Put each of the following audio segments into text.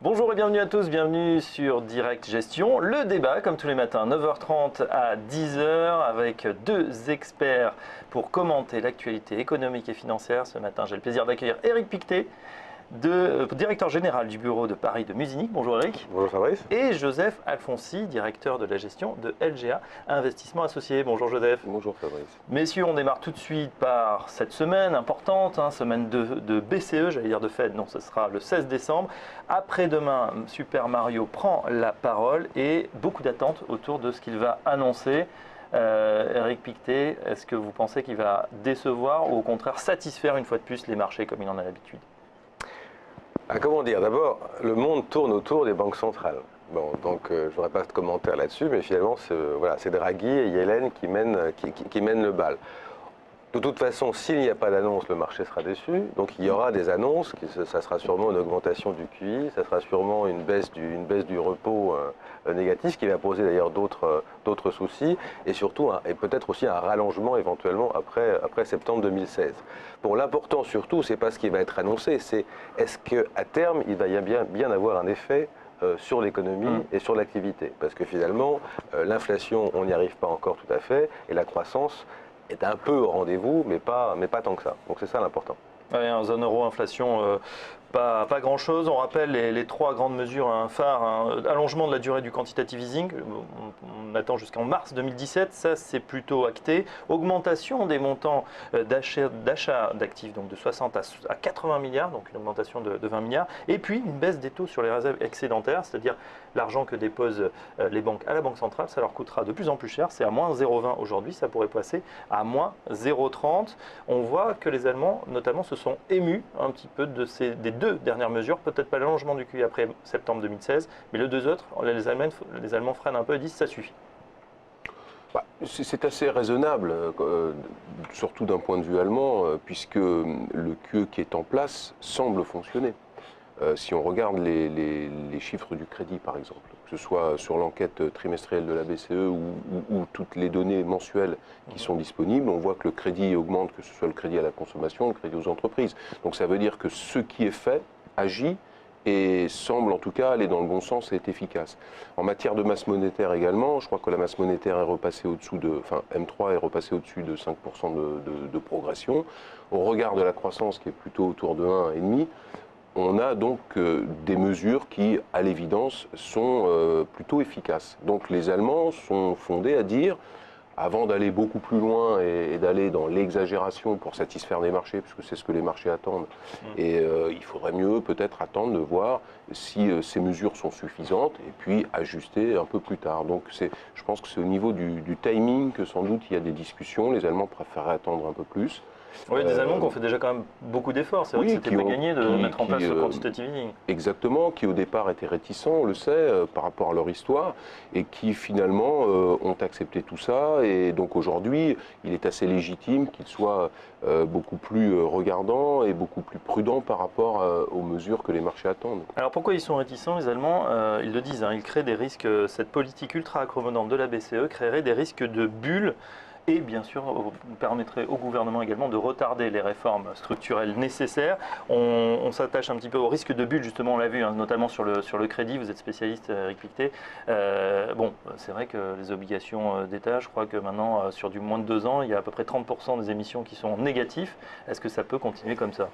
Bonjour et bienvenue à tous, bienvenue sur Direct Gestion. Le débat, comme tous les matins, 9h30 à 10h, avec deux experts pour commenter l'actualité économique et financière. Ce matin, j'ai le plaisir d'accueillir Éric Pictet, directeur général du bureau de Paris de Musinich. Bonjour Éric. Bonjour Fabrice. Et Joseph Alfonsi, directeur de la gestion de LGA Investissement Associé. Bonjour Joseph. Bonjour Fabrice. Messieurs, on démarre tout de suite par cette semaine importante, semaine de BCE, j'allais dire de Fed, non, ce sera le 16 décembre. Après-demain, Super Mario prend la parole et beaucoup d'attentes autour de ce qu'il va annoncer. Éric Pictet, est-ce que vous pensez qu'il va décevoir ou au contraire satisfaire une fois de plus les marchés comme il en a l'habitude ? Comment dire, d'abord, le monde tourne autour des banques centrales. Bon, donc je n'aurai pas de commentaire là-dessus, mais finalement, c'est Draghi et Yellen qui mènent le bal. De toute façon, s'il n'y a pas d'annonce, le marché sera déçu. Donc il y aura des annonces, ça sera sûrement une augmentation du QI, ça sera sûrement une baisse du repos négatif, qui va poser d'ailleurs d'autres soucis, et surtout, et peut-être aussi un rallongement éventuellement après septembre 2016. Bon, l'important surtout, c'est pas ce qui va être annoncé, c'est est-ce qu'à terme, il va y bien avoir un effet sur l'économie et sur l'activité. Parce que finalement, l'inflation, on n'y arrive pas encore tout à fait, et la croissance est un peu au rendez-vous, mais pas tant que ça. Donc c'est ça l'important. Ouais, en zone euro, inflation, pas grand-chose. On rappelle les trois grandes mesures phares. Allongement de la durée du quantitative easing, on attend jusqu'en mars 2017, ça c'est plutôt acté. Augmentation des montants d'achat d'actifs, donc de 60 à 80 milliards, donc une augmentation de 20 milliards. Et puis une baisse des taux sur les réserves excédentaires, c'est-à-dire l'argent que déposent les banques à la Banque centrale, ça leur coûtera de plus en plus cher. C'est à moins 0,20 aujourd'hui, ça pourrait passer à moins 0,30. On voit que les Allemands, notamment, se sont émus un petit peu des deux dernières mesures, peut-être pas l'allongement du QI après septembre 2016, mais les deux autres, les Allemands freinent un peu et disent ça suffit. C'est assez raisonnable, surtout d'un point de vue allemand, puisque le QE qui est en place semble fonctionner. Si on regarde les chiffres du crédit, par exemple, que ce soit sur l'enquête trimestrielle de la BCE ou toutes les données mensuelles qui sont disponibles, on voit que le crédit augmente, que ce soit le crédit à la consommation, le crédit aux entreprises. Donc ça veut dire que ce qui est fait agit et semble en tout cas aller dans le bon sens et est efficace. En matière de masse monétaire également, je crois que la masse monétaire est repassée au-dessous M3 est repassée au-dessus de 5% de progression. Au regard de la croissance qui est plutôt autour de 1,5%, on a donc des mesures qui, à l'évidence, sont plutôt efficaces. Donc les Allemands sont fondés à dire, avant d'aller beaucoup plus loin et d'aller dans l'exagération pour satisfaire les marchés, puisque c'est ce que les marchés attendent, et il faudrait mieux peut-être attendre de voir si ces mesures sont suffisantes et puis ajuster un peu plus tard. Donc je pense que c'est au niveau du timing que sans doute il y a des discussions. Les Allemands préfèrent attendre un peu plus. Oui, des Allemands qui ont fait déjà quand même beaucoup d'efforts. C'est vrai que c'était pas gagné de mettre en place le quantitative easing. Exactement, qui au départ étaient réticents, on le sait, par rapport à leur histoire, et qui finalement ont accepté tout ça. Et donc aujourd'hui, il est assez légitime qu'ils soient beaucoup plus regardants et beaucoup plus prudents par rapport aux mesures que les marchés attendent. Alors pourquoi ils sont réticents, les Allemands? Ils le disent, ils créent des risques, cette politique ultra accommodante de la BCE créerait des risques de bulles. Et bien sûr, permettrait au gouvernement également de retarder les réformes structurelles nécessaires. On s'attache un petit peu au risque de bulle, justement, on l'a vu, notamment sur le crédit. Vous êtes spécialiste, Éric Pictet. Bon, c'est vrai que les obligations d'État, je crois que maintenant, sur du moins de 2 ans, il y a à peu près 30% des émissions qui sont négatives. Est-ce que ça peut continuer comme ça ?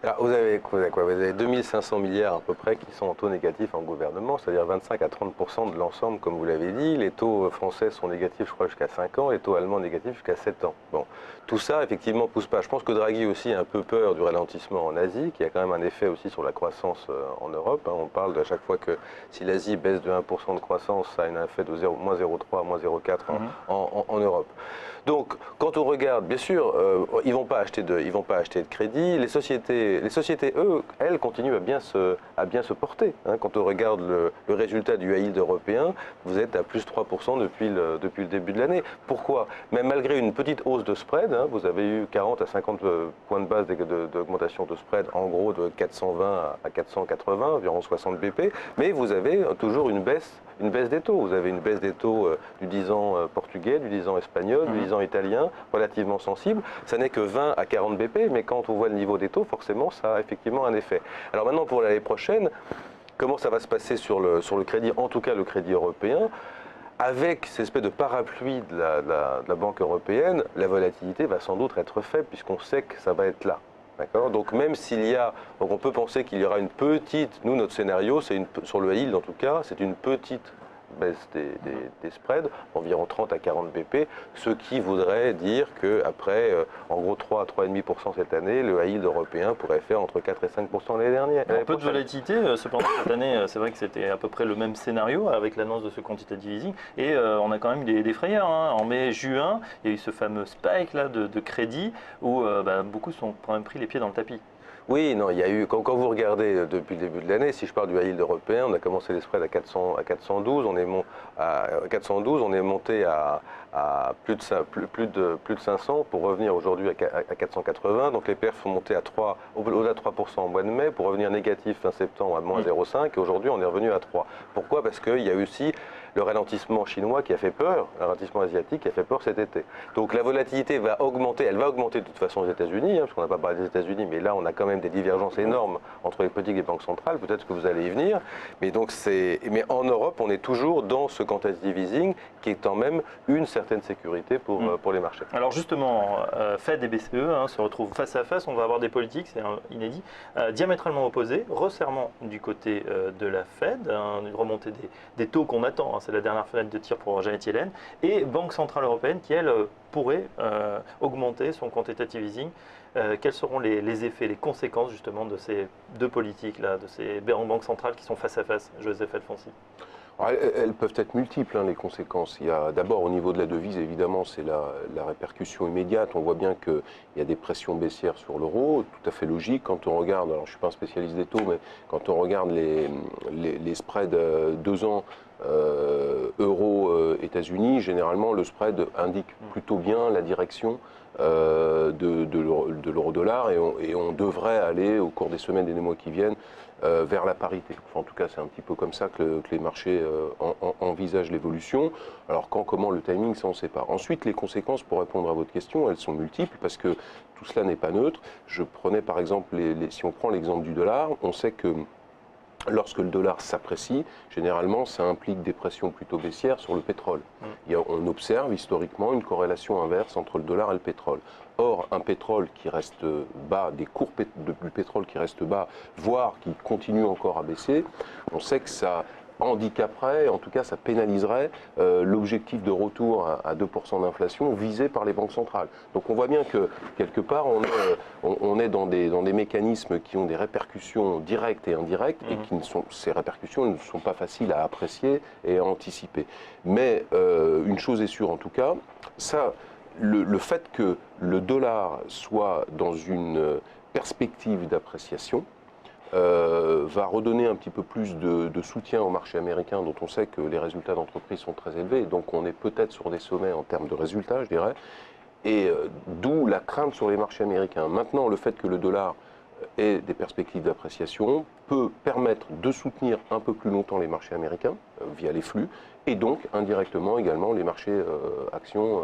Alors, vous avez quoi? Vous avez 2500 milliards à peu près qui sont en taux négatif en gouvernement, c'est-à-dire 25 à 30% de l'ensemble, comme vous l'avez dit. Les taux français sont négatifs, je crois, jusqu'à 5 ans, les taux allemands négatifs jusqu'à 7 ans. Bon, tout ça, effectivement, pousse pas. Je pense que Draghi aussi a un peu peur du ralentissement en Asie, qui a quand même un effet aussi sur la croissance en Europe. On parle à chaque fois que si l'Asie baisse de 1% de croissance, ça a un effet de moins 0,3, moins 0,4 en Europe. Donc, quand on regarde, bien sûr, ils vont pas acheter de crédit. Les sociétés, elles continuent à bien se porter. Quand on regarde le résultat du high yield européen, vous êtes à plus 3% depuis le début de l'année. Pourquoi? Même malgré une petite hausse de spread, vous avez eu 40 à 50 points de base d'augmentation de spread, en gros de 420 à 480, environ 60 BP, mais vous avez toujours une baisse des taux. Vous avez une baisse des taux du 10 ans portugais, du 10 ans espagnol, du 10 ans italien, relativement sensible. Ça n'est que 20 à 40 BP, mais quand on voit le niveau des taux, forcément, ça a effectivement un effet. Alors maintenant, pour l'année prochaine, comment ça va se passer sur le crédit, en tout cas le crédit européen. Avec cette espèce de parapluie de la Banque européenne, la volatilité va sans doute être faible puisqu'on sait que ça va être là. D'accord. Donc même s'il y a, donc on peut penser qu'il y aura une petite, nous notre scénario, sur le high yield en tout cas, c'est une petite baisse des spreads, environ 30 à 40 BP, ce qui voudrait dire qu'après, en gros 3 à 3,5% cette année, le high yield européen pourrait faire entre 4 et 5% l'année dernière. Un peu de volatilité, cependant cette année, c'est vrai que c'était à peu près le même scénario avec l'annonce de ce quantitative easing, et on a quand même eu des frayeurs. En mai-juin, il y a eu ce fameux spike là, de crédit où beaucoup sont quand même pris les pieds dans le tapis. Oui, non, il y a eu, quand vous regardez depuis le début de l'année, si je parle du high yield européen, on a commencé les spreads à 412, on est monté à plus de 500 pour revenir aujourd'hui à 480. Donc les perfs sont montés à au-delà de 3% en mois de mai pour revenir négatif fin septembre à moins 0,5 et aujourd'hui on est revenu à 3. Pourquoi? Parce qu'il y a eu aussi le ralentissement chinois qui a fait peur, le ralentissement asiatique qui a fait peur cet été. Donc la volatilité va augmenter, elle va augmenter de toute façon aux États-Unis, parce qu'on n'a pas parlé des États-Unis, mais là on a quand même des divergences énormes entre les politiques et les banques centrales, peut-être que vous allez y venir. Mais en Europe, on est toujours dans ce quantitative easing qui est quand même une certaine sécurité pour les marchés. Alors justement, Fed et BCE se retrouvent face à face, on va avoir des politiques, c'est inédit, diamétralement opposées, resserrement du côté de la Fed, une remontée des taux qu'on attend, c'est la dernière fenêtre de tir pour Janet Yellen, et Banque Centrale Européenne qui, elle, pourrait augmenter son quantitative easing. Quels seront les effets, les conséquences justement de ces deux politiques-là, de ces banques centrales qui sont face à face, Joseph Alfonsi? Elles peuvent être multiples, les conséquences. Il y a d'abord au niveau de la devise, évidemment, c'est la répercussion immédiate. On voit bien qu'il y a des pressions baissières sur l'euro, tout à fait logique. Quand on regarde, alors je ne suis pas un spécialiste des taux, mais quand on regarde les spreads 2 ans euro États-Unis, généralement le spread indique plutôt bien la direction de l'euro-dollar et on devrait aller au cours des semaines et des mois qui viennent vers la parité. Enfin, en tout cas, c'est un petit peu comme ça que les marchés envisagent l'évolution. Alors quand, comment, le timing, ça on ne sait pas. Ensuite, les conséquences, pour répondre à votre question, elles sont multiples parce que tout cela n'est pas neutre. Je prenais par exemple, si on prend l'exemple du dollar, on sait que lorsque le dollar s'apprécie, généralement, ça implique des pressions plutôt baissières sur le pétrole. On observe historiquement une corrélation inverse entre le dollar et le pétrole. Or, un pétrole qui reste bas, des cours du pétrole qui restent bas, voire qui continuent encore à baisser, on sait que ça handicaperait, en tout cas ça pénaliserait l'objectif de retour à 2% d'inflation visé par les banques centrales. Donc on voit bien que quelque part on est dans des mécanismes qui ont des répercussions directes et indirectes et ces répercussions ne sont pas faciles à apprécier et à anticiper. Mais une chose est sûre en tout cas, le fait que le dollar soit dans une perspective d'appréciation va redonner un petit peu plus de soutien au marché américain dont on sait que les résultats d'entreprise sont très élevés. Donc on est peut-être sur des sommets en termes de résultats, je dirais. Et d'où la crainte sur les marchés américains. Maintenant, le fait que le dollar ait des perspectives d'appréciation peut permettre de soutenir un peu plus longtemps les marchés américains via les flux et donc indirectement également les marchés actions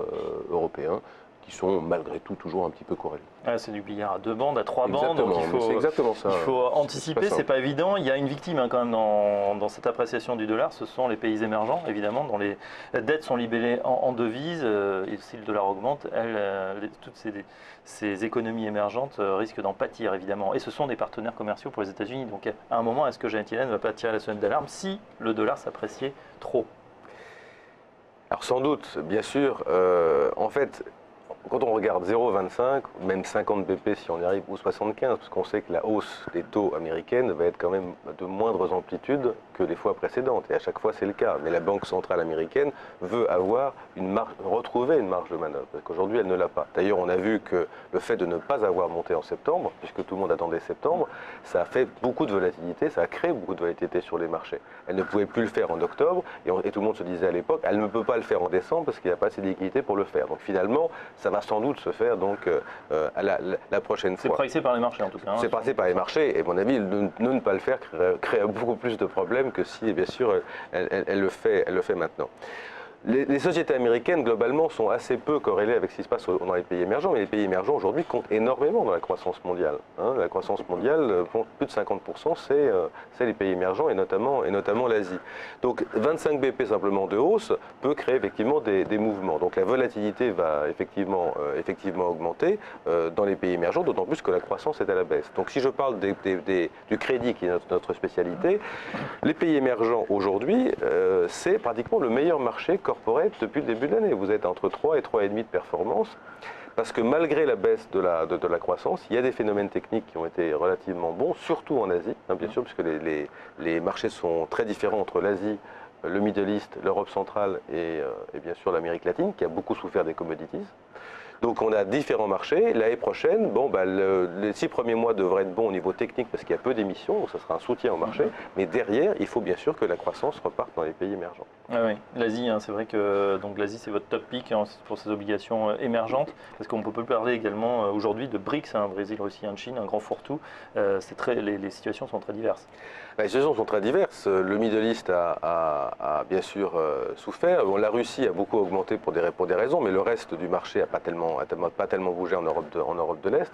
européens qui sont malgré tout toujours un petit peu corrélés. C'est du billard à 2 bandes, à 3 bandes, donc c'est exactement ça. Il faut anticiper, c'est pas évident. Il y a une victime quand même dans cette appréciation du dollar, ce sont les pays émergents, évidemment, dont les dettes sont libellées en devises, et si le dollar augmente, toutes ces économies émergentes risquent d'en pâtir, évidemment. Et ce sont des partenaires commerciaux pour les États-Unis. Donc à un moment, est-ce que Janet Yellen ne va pas tirer la sonnette d'alarme si le dollar s'appréciait trop? Alors sans doute, bien sûr. En fait, quand on regarde 0,25, même 50 BP si on y arrive, ou 75, parce qu'on sait que la hausse des taux américaines va être quand même de moindres amplitudes que les fois précédentes, et à chaque fois c'est le cas. Mais la Banque centrale américaine veut avoir retrouver une marge de manœuvre, parce qu'aujourd'hui elle ne l'a pas. D'ailleurs on a vu que le fait de ne pas avoir monté en septembre, puisque tout le monde attendait septembre, ça a fait beaucoup de volatilité, ça a créé beaucoup de volatilité sur les marchés. Elle ne pouvait plus le faire en octobre, et tout le monde se disait à l'époque, elle ne peut pas le faire en décembre parce qu'il n'y a pas assez de liquidité pour le faire. Donc finalement, ça va sans doute se faire donc à la prochaine fois. C'est pricé par les marchés en tout cas. C'est pricé par les marchés et à mon avis, ne pas le faire crée beaucoup plus de problèmes que si bien sûr elle le fait maintenant. Les sociétés américaines, globalement, sont assez peu corrélées avec ce qui se passe dans les pays émergents, mais les pays émergents, aujourd'hui, comptent énormément dans la croissance mondiale. La croissance mondiale, plus de 50%, c'est les pays émergents, et notamment l'Asie. Donc, 25 BP simplement de hausse peut créer effectivement des mouvements. Donc, la volatilité va effectivement augmenter dans les pays émergents, d'autant plus que la croissance est à la baisse. Donc, si je parle du crédit, qui est notre spécialité, les pays émergents, aujourd'hui, c'est pratiquement le meilleur marché corporate depuis le début de l'année. Vous êtes entre 3 et 3,5 de performance, parce que malgré la baisse de la croissance, il y a des phénomènes techniques qui ont été relativement bons, surtout en Asie, bien sûr, puisque les marchés sont très différents entre l'Asie, le Middle East, l'Europe centrale et bien sûr l'Amérique latine, qui a beaucoup souffert des commodities. Donc on a différents marchés. L'année prochaine, les 6 premiers mois devraient être bons au niveau technique parce qu'il y a peu d'émissions, donc ça sera un soutien au marché. Mais derrière, il faut bien sûr que la croissance reparte dans les pays émergents. Ah oui, l'Asie, c'est vrai que l'Asie c'est votre top pick pour ces obligations émergentes, parce qu'on peut parler également aujourd'hui de BRICS, Brésil, Russie, Inde, Chine, un grand fourre-tout. Les situations sont très diverses. Les situations sont très diverses. Le Middle East a bien sûr souffert. La Russie a beaucoup augmenté pour des raisons, mais le reste du marché n'a pas tellement bougé en Europe de l'Est.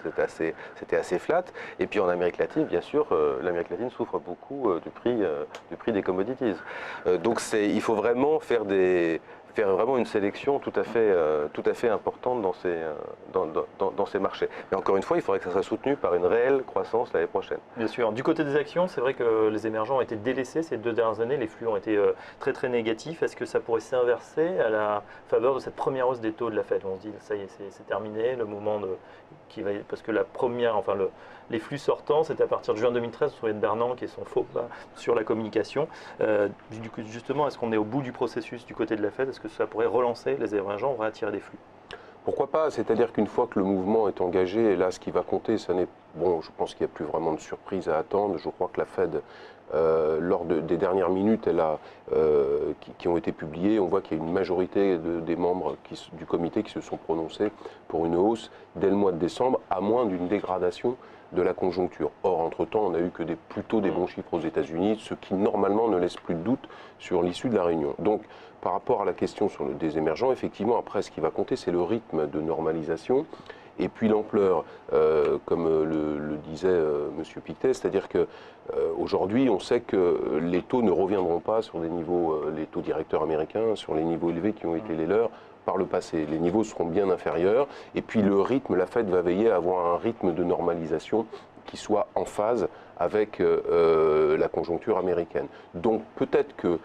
C'était assez flat. Et puis en Amérique latine, bien sûr, l'Amérique latine souffre beaucoup du prix des commodities. Donc il faut vraiment faire vraiment une sélection tout à fait importante dans ces marchés. Mais encore une fois, il faudrait que ça soit soutenu par une réelle croissance l'année prochaine. Bien sûr. Du côté des actions, c'est vrai que les émergents ont été délaissés ces 2 dernières années. Les flux ont été très très négatifs. Est-ce que ça pourrait s'inverser à la faveur de cette première hausse des taux de la Fed? On se dit, ça y est, c'est terminé, le moment parce que les flux sortants, c'était à partir de juin 2013, vous souvenez de Bernanke qui est son faux pas sur la communication. Du coup, justement, est-ce qu'on est au bout du processus du côté de la Fed? Est-ce que ça pourrait relancer les émergents, réattirer des flux? Pourquoi pas? C'est-à-dire qu'une fois que le mouvement est engagé, et là, ce qui va compter, ça n'est je pense qu'il n'y a plus vraiment de surprise à attendre. Je crois que la Fed, lors des dernières minutes qui ont été publiées, on voit qu'il y a une majorité des membres du comité qui se sont prononcés pour une hausse dès le mois de décembre, à moins d'une dégradation de la conjoncture. Or, entre-temps, on n'a eu que plutôt des bons chiffres aux États-Unis, ce qui normalement ne laisse plus de doute sur l'issue de la réunion. Donc, par rapport à la question des émergents, effectivement, après, ce qui va compter, c'est le rythme de normalisation et puis l'ampleur, comme le disait M. Pictet, c'est-à-dire qu'aujourd'hui, on sait que les taux ne reviendront pas sur des niveaux, les taux directeurs américains, sur les niveaux élevés qui ont été les leurs par le passé. Les niveaux seront bien inférieurs, et puis le rythme, la Fed va veiller à avoir un rythme de normalisation qui soit en phase avec la conjoncture américaine. Donc peut-être que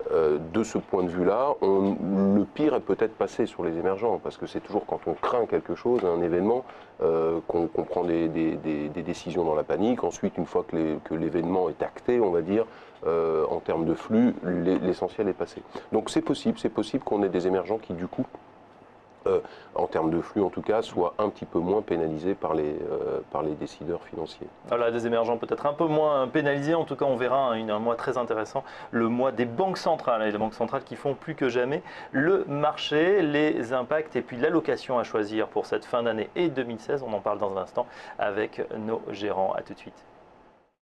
de ce point de vue-là, le pire est peut-être passé sur les émergents, parce que c'est toujours quand on craint quelque chose, un événement, qu'on prend des décisions dans la panique. Ensuite, une fois que l'événement est acté, on va dire, en termes de flux, l'essentiel est passé. Donc c'est possible qu'on ait des émergents qui, du coup, en termes de flux en tout cas, soient un petit peu moins pénalisés par les décideurs financiers. Voilà, des émergents peut-être un peu moins pénalisés, en tout cas on verra un mois très intéressant, le mois des banques centrales, et les banques centrales qui font plus que jamais le marché, les impacts et puis l'allocation à choisir pour cette fin d'année et 2016, on en parle dans un instant avec nos gérants. À tout de suite.